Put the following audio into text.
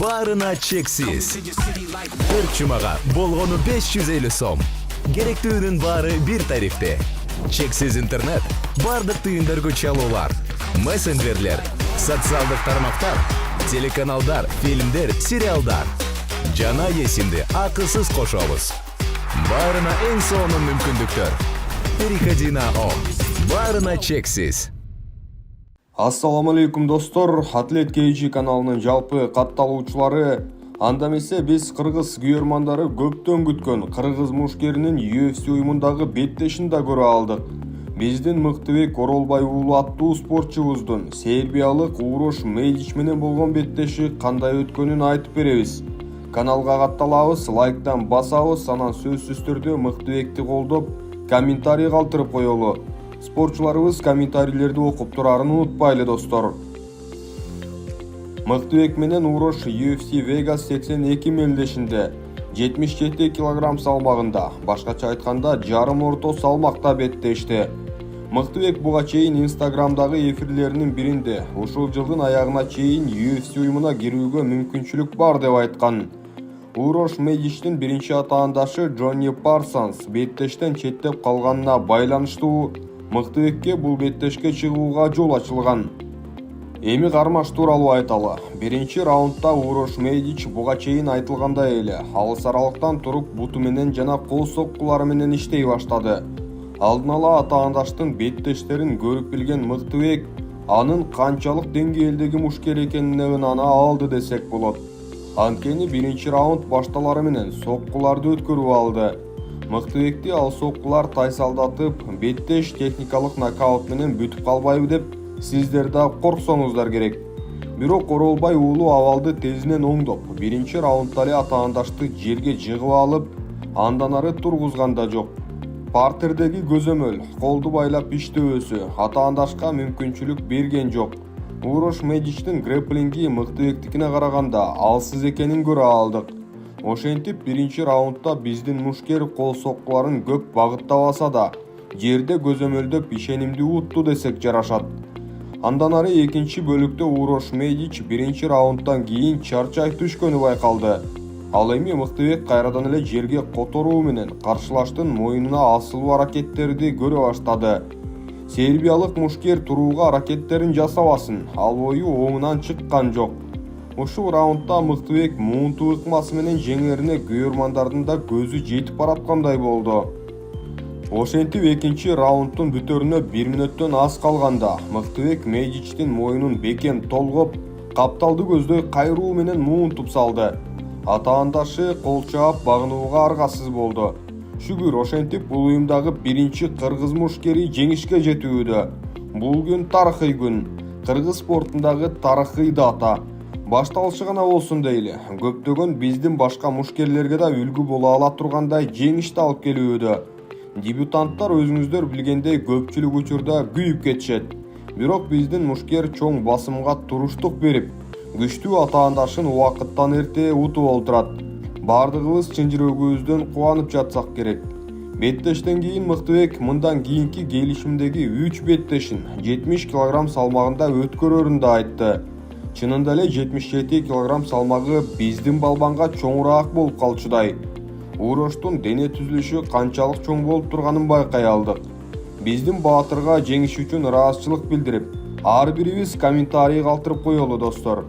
Баарына чексиз. Bir чумага болгону 550 сом. Керектүүнүн баары бир тарифте. Чексиз интернет, бардык түйүндөргө чалуулар, мессенджерлер, социалдык тармактар, телеканалдар, фильмдер, сериалдар. Жана эсимди акысыз кошобуз. Баарына эң сонун мүмкүндүктөр. Переходи на ОМ. Баарына чексиз. Ассаламу алейкум достор, Атлет KG каналынын жалпы катталуучулары. Анда эмесе биз кыргыз күйөрмандары көптөн күткөн кыргыз мушкеринин UFC уюмундагы беттешин да көрө алдык. Биздин Мыктыбек Оролбай уулу аттуу спортчубуздун сербиялык Урош Медич менен болгон беттеши кандай өткөнүн айтып беребиз. Каналга катталабыз, лайктан басабыз, анан сөзсүз түрдө Мыктыбекти колдоп, комментарий калтырып коелу. Спортчуларыбыз комментарийлерди окуп турарын унутпайлы достор. Мыктыбек менен Урош UFC Vegas 82 мелдешинде 77 кг салмагында, башкача айтканда жарым орто салмакта беттешти. Мыктыбек буга чейин Инстаграмдагы эфирлеринин биринде ушул жылдын аягына чейин UFC уюмуна кирүүгө мүмкүнчүлүк бар деп айткан. Урош Медичтин биринчи атаандашы Джонни Парсонс беттештен четтеп калганына байланыштуу Мыктыбекке бул беттешке чыгууга жол ачылган. Эми кармаш тууралуу айталы. Биринчи раундда Урош Медич буга чейин айтылгандай эле алыс аралыктан туруп буту менен жана кол соккулары менен иштей баштады. Алдын ала атаандаштын беттештерин көрүп билген Мыктыбек анын канчалык деңгээлдеги мушкер экенине ынана алды десек болот. Анткени биринчи раунд башталары менен соккуларды өткөрүп алды. Мыктыбекти ал соккулар тайсалдатып, беттеш техникалык нокаут менен бүтүп калбайбы деп сиздер да корксоңуздар керек. Бирок Оролбай уулу абалды тезинен оңдоп, биринчи раундда эле атаандашты жерге жыгып алып, андан ары тургузган да жок. Партердеги көзөмөл, колду байлап иштөөсү атаандашка мүмкүнчүлүк берген жок. Урош Медичтин грэпплинги Мыктыбектикине караганда алсыз экенин көрө алдык. Ошентип биринчи раундда биздин мушкер кол соккуларын көп багыттабаса да, жерде көзөмөлдөп ишенимди утту десек жарашат. Андан ары экинчи бөлүктө Урош Медич биринчи раунддан кийин чарчай түшкөнү байкалды. Ал эми Мыктыбек кайрадан эле жерге которуу менен каршылаштын моюнуна асылуу аракеттерди көрө баштады. Сербиялык мушкер турууга аракеттерин жасабасын, ал бою оңунан чыккан жок. Ушул раундда Мыктыбек муунту ыкмасы менен жеңерине күйөрмандардын да көзү жетип бараткандай болду. Ошентип экинчи раундтун бүтөрүнө 1 мүнөттөн аз калганда Мыктыбек Медичтин моюнун бекем толгоп, капталды көздөй кайруу менен муунтуп салды. Атаандашы кол чаап багынууга аргасыз болду. Шүгүр, ошентип бул уюмдагы биринчи кыргыз мушкери жеңишке жетүүдө. Бул күн тарыхый күн, кыргыз спортундагы тарыхый дата. Башталышы гана болсун дейли. Көптөгөн биздин башка мушкерлерге да үлгү боло ала тургандай жеңишти алып келүүдө. Дебютанттар өзүңүздөр билгендей көпчүлүк учурда күйүп кетишет. Бирок биздин мушкер чоң басымга туруштук берип, күчтүү атаандашын убакыттан эрте утуп олтурат. Бардыгыбыз чын жүрөгүбүздөн кубанып жатсак керек. Беттештен кийин Мыктыбек мындан кийинки келишимдеги 3 беттешин 70 кг салмагында өткөрөрүн да айтты. Чынында эле 77 кг салмагы биздин балбанга чоңураак болуп калчудай. Уроштун дене түзүлүшү канчалык чоң болуп турганын байкай алдык. Биздин баатырга жеңиш үчүн ыраазычылык билдирип, ар бирибиз комментарий калтырып коелу достор.